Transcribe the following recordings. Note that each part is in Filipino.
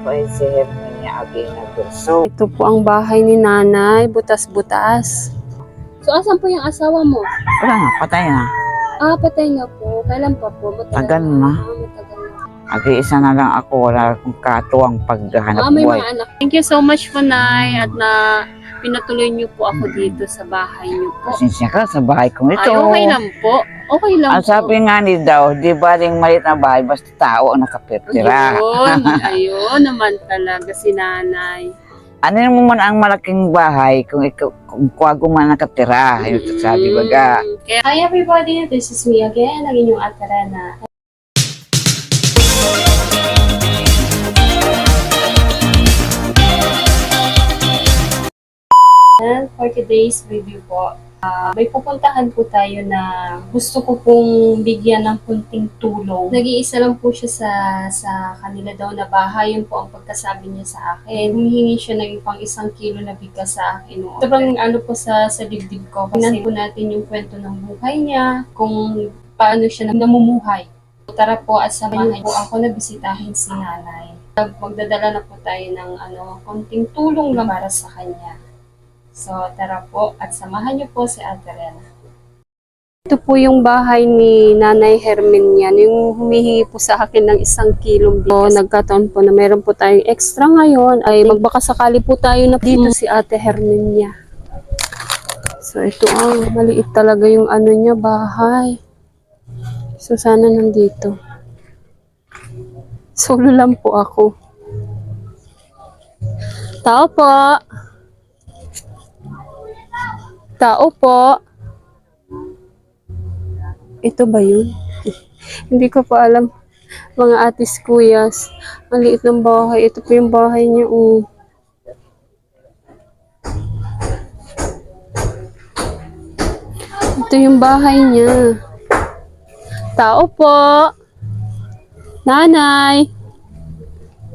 Ako ay si Herminia Abina Burso. Ito po ang bahay ni nanay, butas-butas. So, asan po yung asawa mo? Wala na, patay na. Ah, patay na po. Kailan pa po? Tagal na. Matagal na. Ag-iisa na lang ako, wala akong katuwang paghahanap May buhay. mga anak. Thank you so much po, Nay, at na pinatuloy niyo po ako dito sa bahay niyo po. Pasensya ka sa bahay kong ito. Ay, okay lang po. Okay lang Ang po. sabi nga ni daw, di ba ring maliit na bahay, basta tao ang nakapirtira. Ayun naman talaga si nanay. Ano mo man ang malaking bahay kung ikaw, kung kwago man nakatira. Yung sabi baga. Hi everybody, this is me again, ang inyong Ate Rena. And for today's review po, may pupuntahan po tayo na gusto ko pong bigyan ng kunting tulong. Nag-iisa lang po siya sa kanila daw na bahay. Yun po ang pagkasabi niya sa akin. Humihingi siya ng pang 1 kilo na bigas sa akin. Sobrang ano po sa dibdib ko. Tingnan po natin yung kwento ng buhay niya, kung paano siya namumuhay. Tara po at samahan po ako na bisitahin si nanay. Magdadala na po tayo ng konting tulong na para sa kanya. So, tara po at samahan niyo po si Ate Rena. Ito po yung bahay ni Nanay Herminia. Yung humihingi po sa akin ng 1 kilong bigas. So, nagkataon po na meron po tayong extra ngayon. Ay magbakasakali po tayo na dito si Ate Herminia. So, ito maliit talaga yung niya, bahay. So, sana nandito. Solo lang po ako. Tao po! Tao po. Ito ba yun? Hindi ko pa alam. Mga atis kuyas. Ang liit ng bahay. Ito po yung bahay niya. Ito yung bahay niya. Tao po. Nanay.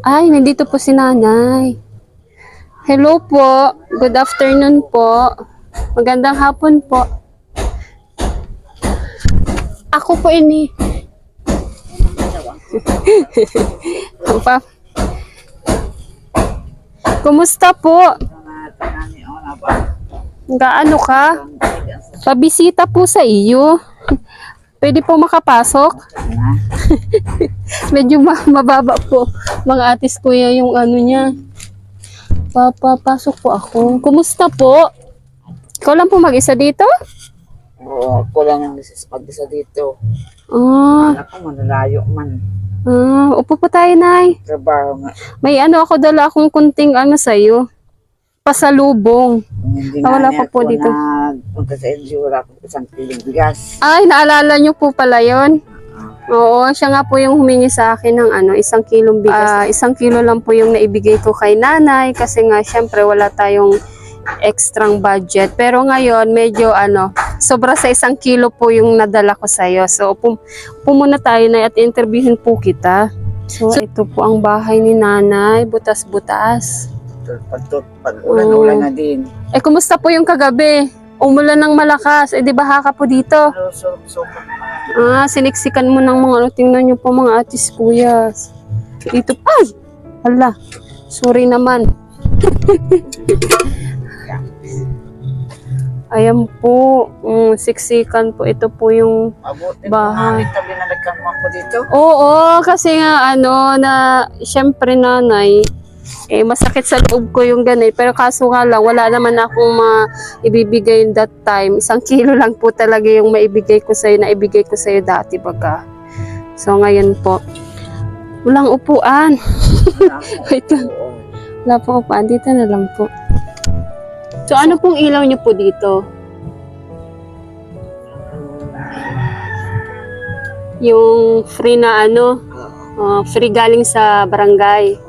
Ay, nandito po si nanay. Hello po. Good afternoon po. Magandang hapon po. Ako po ini. Kumusta po? Gaano ka? Pabisita po sa iyo. Pwede po makapasok? Medyo mababa po. Mga atis kuya yung niya. Papapasok po ako. Kumusta po? Ikaw lang po mag-isa dito? Oo, ako lang ang mag-isa dito. Ah. Ako manalayo man. Upo po tayo, Nay. Trabaho nga. May ako dala akong kunting sa'yo. Pasalubong. Hindi wala nga pa po dito. Punta sa NGO, wala akong 1 kilong bigas. Ay, naalala niyo po pala yon. Oo, siya nga po yung humingi sa akin ng 1 kilong bigas. 1 kilo lang po yung naibigay ko kay nanay kasi nga syempre wala tayong extrang budget. Pero ngayon, medyo sobra sa 1 kilo po yung nadala ko sa'yo. So, muna tayo na at interviewin po kita. So, ito po ang bahay ni nanay, butas-butas. Pag ulan-ulan na din. Kumusta po yung kagabi? Umulan ng malakas. Di baha ka po dito? Siniksikan mo ng mga tingnan nyo po mga atis kuyas. Dito, ay! Hala, sorry naman. Ayan po, siksikan po. Ito po yung bahay. Tabi na nagkamo ako dito. Oo, kasi nga na syempre nanay, masakit sa loob ko yung ganun. Pero kaso nga lang, wala naman akong ibibigay that time. 1 kilo lang po talaga yung maibigay ko sa'yo, na ibigay ko sa'yo dati baga. So ngayon po, walang upuan. Wait lang. Wala pong upuan, dito na lang po. So ano pong ilaw niyo po dito? Yung free na free galing sa barangay.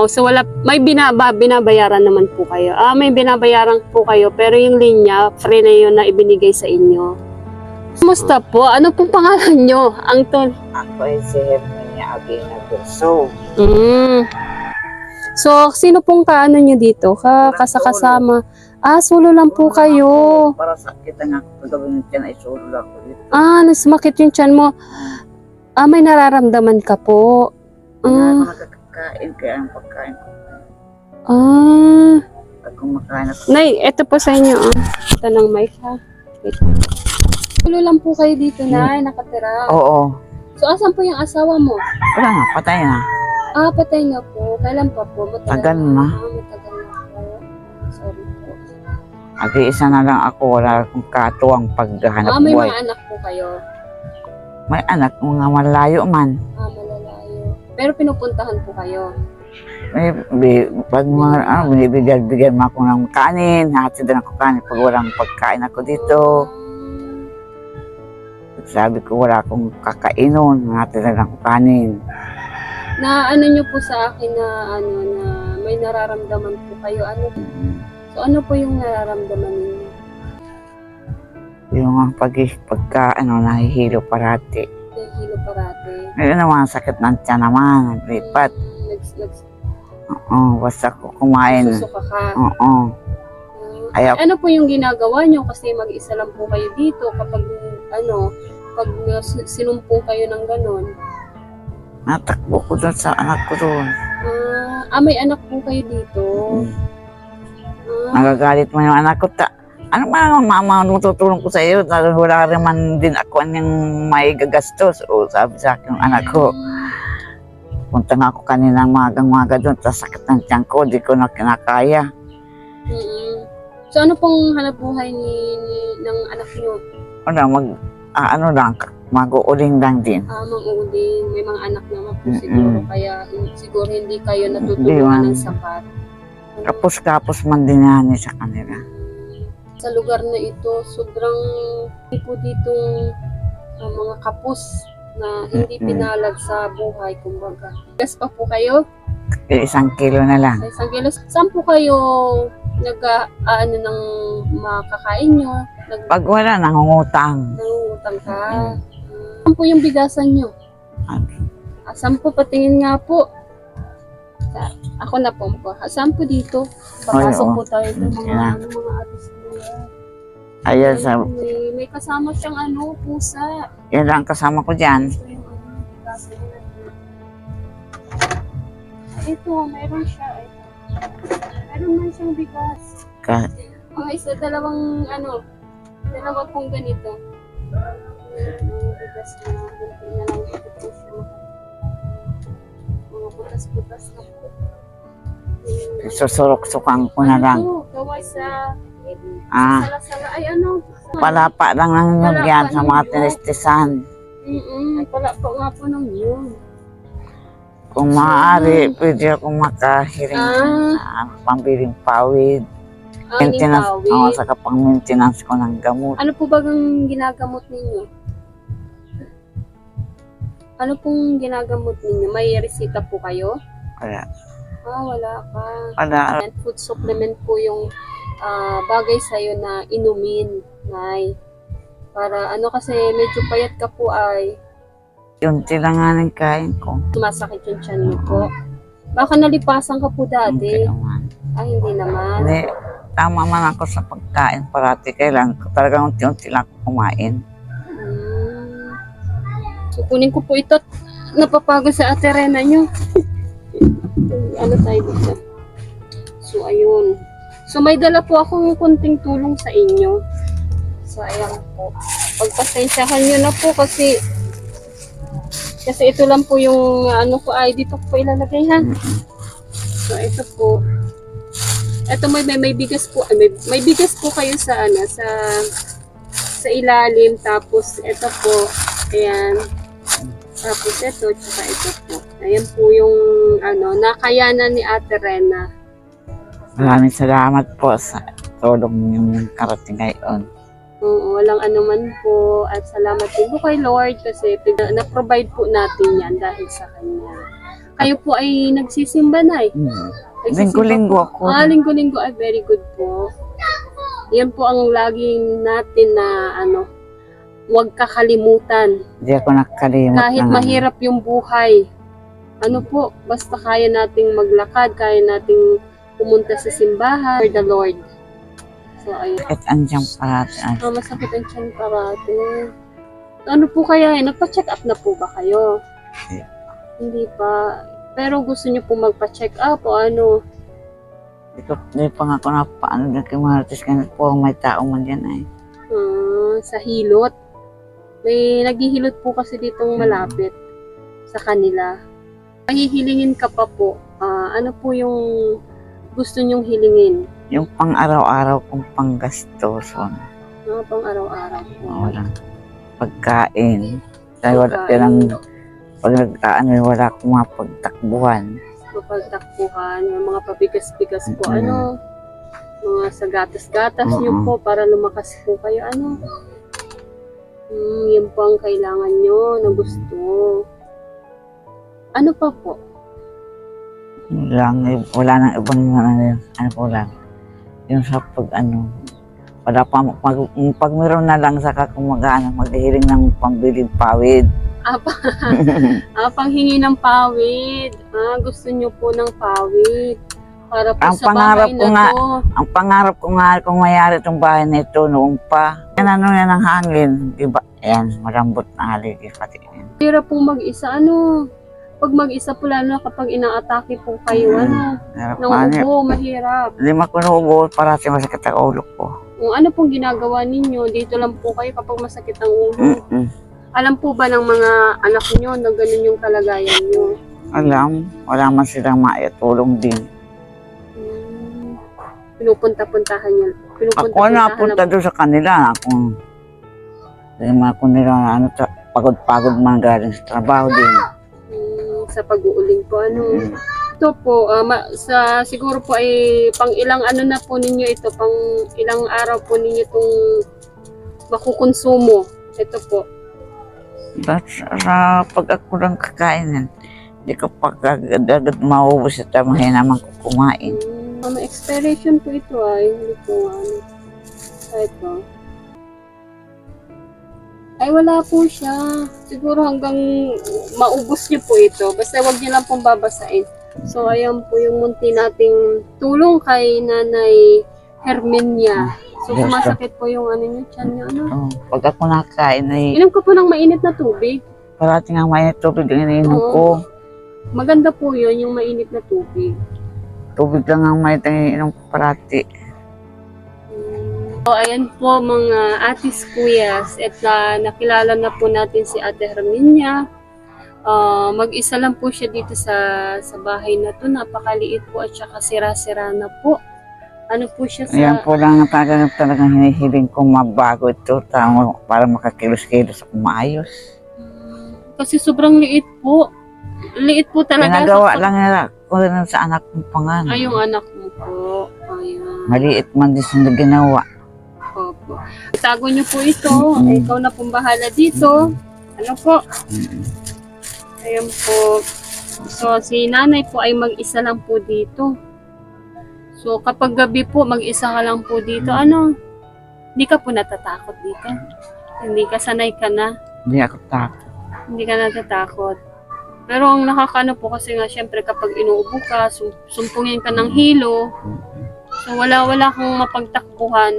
So may binabayaran naman po kayo. May binabayaran po kayo pero yung linya, free na yun na ibinigay sa inyo. Kumusta po? Ano pong pangalan nyo? Angton? Ako ay si Herminia Abina Burso. So, sino pong nyo dito? Kasama? Solo lang po kayo. Para sakit ang ako pagawin dyan ay solo lang ko dito. Nasmakit yung tiyan mo. May nararamdaman ka po. pagkain, kaya ang pagkain ko. Ah. Pag kumakain ako, Nay, eto po sa inyo. Ito ng mic ha. Wait. Tulo lang po kayo dito, Nay, nakatira. oo. So, asan po yung asawa mo? Wala na, patay na. Ah, patay na po. Kailan pa po? Tagal na. Matagal na po. Sorry po. Ag-iisa na lang ako, wala akong katuwang paghahanap May buhay. mga anak po kayo. May anak, mga malayo man. Malalayo. Pero pinupuntahan po kayo. Pag mga, binibigyan mo ako ng kanin, hatid na ako kanin pag walang pagkain ako dito. Sabi ko, wala akong kakainon, hatid na ako kanin. Na ano nyo po sa akin na na may nararamdaman po kayo. So ano po yung nararamdaman ninyo? Yung nahihilo parati. Nahihilo parati. Ngayon naman, sakit ng tiyan naman, lipat. Oo, basta ko kumain. Susuka ka. Oo. Ayaw. Ano po yung ginagawa nyo? Kasi mag-isa lang po kayo dito kapag pag sinumpong kayo ng ganon. Natakbo ko doon sa anak ko doon. May anak po kayo dito. Nagagalit mo yung anak ko. Ano ba ang mama tutulong ko sa iyo? Wala rin man din ako yung may gagastos. O sabi sa akin yung anak ko. Punta nga ako kaninang magang-maga doon. Tapos sakit ng tiyan ko. Di ko na kinakaya. So ano pong hanap buhay ng anak nyo? Mag-uuling lang din. Mag-uuling. May mga anak naman po siguro. Kaya siguro hindi kayo natutulungan ng sapat. Kapos-kapos man din yan sa kanila. Sa lugar na ito, sobrang po ditong mga kapos na hindi pinalag sa buhay, kumbaga. Gas pa po kayo? 1 kilo na lang. 1 kilo. Saan po kayo ng makakain nyo? Pag wala, nangungutang. Nangungutang ka? Saan po yung bigasan nyo? Saan po? Patingin nga po. Ako na po. Saan po dito? Papasok po tayo ng mga artist. Ayan, may kasama siyang pusa. yan lang kasama ko dyan. Ito, meron siya. Meron man siyang bigas. Dalawang pong ganito. Bigas na, hindi na lang ito po siya. Mga butas-butas na po. Susurok-sukan ko na lang. Gawa sa sala-sala. Palapa lang ang nagyan sa mga tinestisan. Palapa nga po ng yun. Kung maaari, pwede akong makahiring sa pambiling pawid. Maintenance, sa kapang-maintenance ko ng gamot. Ano po bagang ginagamot ninyo? Ano pong ginagamot ninyo? May resita po kayo? Wala. Wala ka. Wala. Food supplement po yung bagay sa'yo na inumin, Nay. Para kasi medyo payat ka po ay Yun, sila nga ng kain ko. sumasakit yung tiyan mo po. Baka nalipasan ka po dati. Hindi naman. Hindi naman. Hindi, tama man ako sa pagkain parati. Kailangan ko talagang unti-unti lang kumain. So, kunin ko po ito. Napapagod sa aterena nyo. Tayo dito. So, ayun. So, may dala po akong kunting tulong sa inyo. So, ayan po. Pagpasensyahan nyo na po kasi ito lang po yung dito ko po ilalagay ha. So, ito po. Ito may bigas po. May bigas po kayo sa sa ilalim. Tapos, ito po. Ayan. Tapos ito, tsaka ito po. Ayan po yung nakayanan ni Ate Rena. Maraming salamat po sa tulong niyong karating ngayon. Walang anuman po. At salamat din po kay Lord kasi na-provide po natin yan dahil sa Kanya. Kayo po ay nagsisimba na eh. Linggo-linggo ako. Linggo-linggo ay very good po. Yan po ang laging natin na huwag kakalimutan. Hindi ako nakalimutan. Kahit mahirap yung buhay. Basta kaya nating maglakad, kaya nating pumunta sa simbahan for the Lord. So, ayun. At andyan parati. Masakit ang tiyan parati. Ano po kaya? Nagpa-check up na po ba kayo? Hindi pa. pero gusto niyo po magpa-check up o ano? Di pa nga ako napaano din kay Marites kasi po may tao man dyan ay. Sa hilot. May naghihilot po kasi ditong malapit sa kanila. Mahihilingin ka pa po. Ano po yung gusto niyong hilingin? Yung pang araw-araw kong panggastos. Pang araw-araw po. Wala. Pagkain. Dahil wala yan pag nagtaan wala akong mapagtakbuhan. Mapagtakbuhan, yung mga pabigas-bigas po, Mm. mga sa gatas-gatas niyo Oo. po para lumakas po kayo, yun po ang kailangan nyo na gusto. Ano pa po? Wala nang ibang ano po lang. Yung sa wala pa, pag meron na lang saka kung maghihiling ng pambiling pawid. Panghingi ng pawid. Gusto nyo po ng pawid. Para po Ang sa pangarap bahay ko na nga, to. Ang pangarap ko nga kung mayari itong bahay na ito noong pa. Yan yan ang hangin, diba? Ayan, malambot na haligi pati yan. Hirap po mag-isa, pag mag-isa po lalo na kapag inaatake po kayo, Harap ng ubo, mahirap. Lima ko na ubo, parati masakit ang ulo ko. Kung ano pong ginagawa ninyo, dito lang po kayo kapag masakit ang ulo. Alam po ba ng mga anak nyo na ganun yung kalagayan nyo? Alam, wala man silang maitulong din. Pinupunta-puntahan nyo. Ako napunta doon sa kanila. Lima ko nila pagod-pagod man galing sa trabaho din. Sa pag-uuling po, Ito po, siguro po ay pang ilang na po ninyo ito, pang ilang araw po ninyo itong makukonsumo. Ito po. Sa pag ako lang kakainin, hindi ko pa agad maubos at mahina naman ko kumain. May expiration po ito hindi po ito. Ay, wala po siya. Siguro hanggang maubos niyo po ito. Basta wag niyo lang pong babasain. So, ayan po yung munti nating tulong kay Nanay Herminia. So, sumasakit po yung niyo, tiyan niyo, Pag ako nakakain ay Inom ko po ng mainit na tubig. parati nga mainit tubig ang iniinom Oo. ko. Maganda po yun, yung mainit na tubig. Tubig lang ang mainit ang iniinom ko parati. So, ayan po mga atis kuyas. At nakilala na po natin si Ate Herminia. Mag-isa lang po siya dito sa bahay na to. Napakaliit po at saka sira-sira na po. Ano po siya sa... Ayan po lang ang talagang hinihiling kong mabago ito para makakilos-kilos ako maayos. Kasi sobrang liit po. Liit po talaga. Pinagawa lang nila ko rin sa anak kong pangalan. Ay, yung anak mo po. Ayan. Maliit man din sila ginawa. Opo. Itago niyo po ito. Ikaw na pong bahala dito. Ano po? Ayan po. So, si nanay po ay mag-isa lang po dito. So, kapag gabi po, mag-isa ka lang po dito. Hindi ka po natatakot dito? Hindi ka, sanay ka na? Hindi ako takot. Hindi ka natatakot. Pero ang nakakano po kasi nga, syempre kapag inuubo ka, sumpungin ka ng hilo. So, wala kang mapagtakbuhan.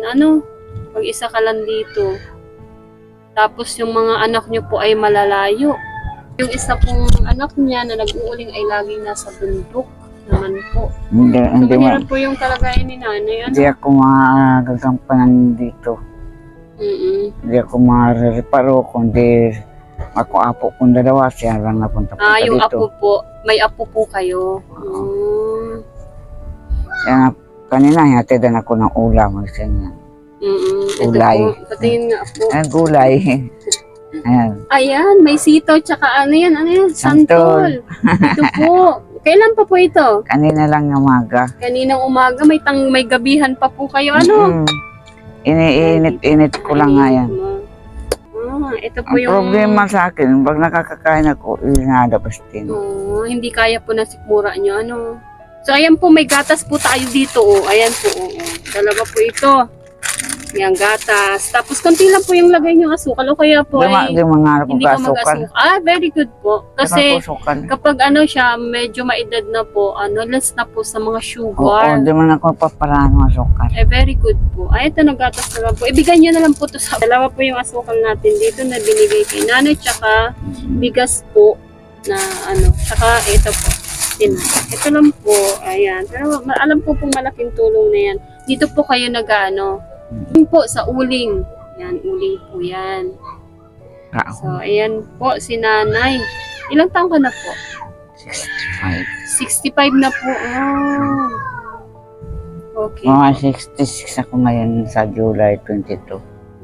Pag-isa ka lang dito. Tapos yung mga anak nyo po ay malalayo. Yung isa pong anak niya na nag-uuling ay laging nasa bundok naman po. Hindi Mahirap po yung kalagayan ni nanay. Hindi ako magagampanan dito. Hindi ako marereparo kundi ako apo kong dalawa siya lang napunta po Yung dito. apo po. May apo po kayo. Kaya kanina hatidan ako ng ulam. Ito Gulay. po. Patingin nga po. Gulay. Ayan. Ayan, may sito tsaka ano yan? Santol. Ito po. Kailan pa po ito? Kanina lang ng umaga. Kaninang umaga, may gabihan pa po kayo. Iniinit ko lang nga yan. Ito po Ang yung... problema sa akin, pag nakakakain ako, inalabas din. Hindi kaya po na sikmura nyo. So, ayan po, may gatas po tayo dito. Ayan po. Dalawa po ito. Yung gatas. Tapos, konti lang po yung lagay nyo asukal. O kaya po ay... Hindi mga Hindi ka mag-asukal. Very good po. Kasi, kapag siya, medyo maedad na po, less na po sa mga Oo, sugar. hindi man ako paparaan ng asukal. Very good po. Ito, nagatas na lang po. Ibigay nyo na lang po to sa... Dalawa po yung asukal natin dito na binigay kay nanay, tsaka bigas po na tsaka ito po. natin. Ito lang po, ayan. Pero alam ko pong malaking tulong na yan. Dito po kayo nag-ano. Yun po, sa uling. Yan, uling po yan. So, ayan po, si nanay. Ilang taong ka na po? 65. 65 na po. Oh. Okay. Mga 66 ako ngayon sa July 22.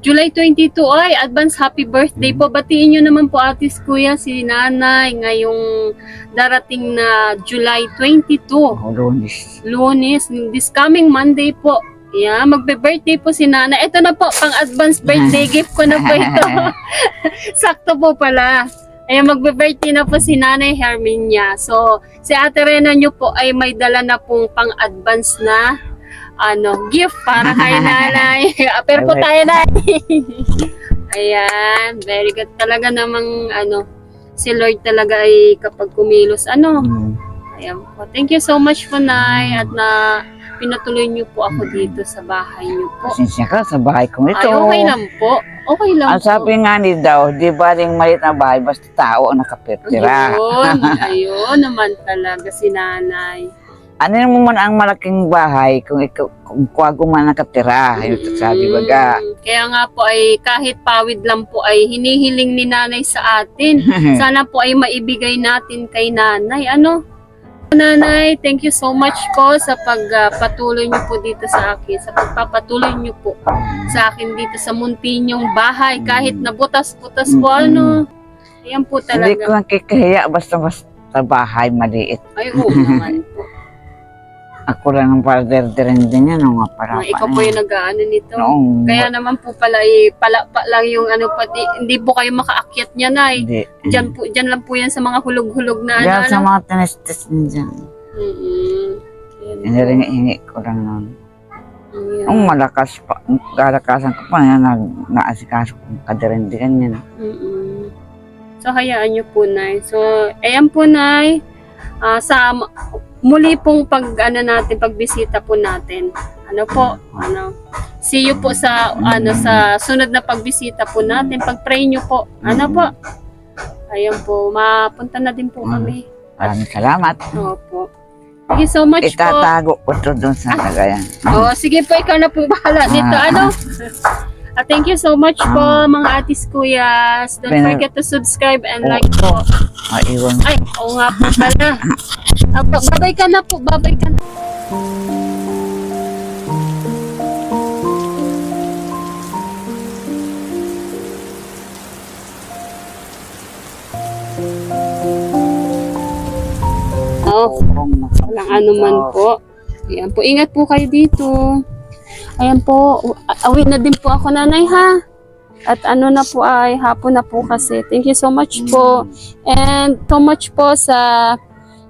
July 22, ay, advance happy birthday po. Batiin nyo naman po atis kuya, si nanay, ngayong darating na July 22. Lunes. Lunes, this coming Monday po. Yeah, magbe-birthday po si nanay. Ito na po, pang-advance birthday gift ko na po ito. Sakto po pala. Ayan, magbe-birthday na po si Nanay Herminia. So, si Ate Rena nyo po ay may dala na pong pang-advance na gift para kay nanay. Pero po tayo na. Ayan, very good. Talaga namang si Lord talaga ay kapag kumilos, Ayan po. Thank you so much po, Nay. At pinatuloy niyo po ako dito sa bahay niyo po. Pasensya ka sa bahay kong ito. Ay, okay lang po. Okay lang Ang sabi nga ni daw, di ba ring maliit na bahay, basta tao ang nakapirtira. Ayun naman talaga si nanay. Ano mo man ang malaking bahay kung kuwago man nakatira. Yung sabi baga. Kaya nga po ay kahit pawid lang po ay hinihiling ni nanay sa atin. Sana po ay maibigay natin kay nanay. Nanay, thank you so much po sa pagpatuloy niyo po dito sa akin, sa pagpapatuloy niyo po sa akin dito sa munti niyong bahay, kahit nabutas-butas po, ayan po talaga. Hindi ko nakikahiya basta bahay maliit. Ay, oo naman po. Ako lang ang partner-din din yan, nga para Ikaw po yung nag-aano nito. Noong, Kaya naman po pala, pala lang yung pati, hindi po kayo makaakyat niya, Nay. hindi. Diyan lang po yan sa mga hulog-hulog na Diyan sa mga tinestes niyan. Hiniringi ko lang nun. Ang malakas pa, galakasan ko pa yan, naasikaso kong kadirindigan yan. So, hayaan niyo po, Nay. So, ayan po, Nay. Sa muli pong pagbisita po natin. See you po sa sa sunod na pagbisita po natin. Pag-pray niyo po. Po. Ayun po, mapunta na din po kami. Maraming salamat. Opo. Thank you so much po. Itatago ko to doon sa Cagayan. Sige po, ikaw na po bahala dito. Thank you so much po, mga atis kuyas. Don't forget to subscribe and like po. Iwan. Ay, oo nga po pala. Babay ka na po, babay ka na. Walang anuman po. Ayan po, ingat po kayo dito. Ayan po, away na din po ako, nanay, ha? At na po ay hapon na po kasi. Thank you so much po. And so much po sa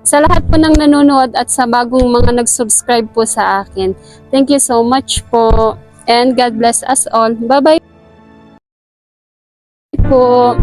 lahat po ng nanonood at sa bagong mga nag-subscribe po sa akin. Thank you so much po. And God bless us all. Bye-bye po.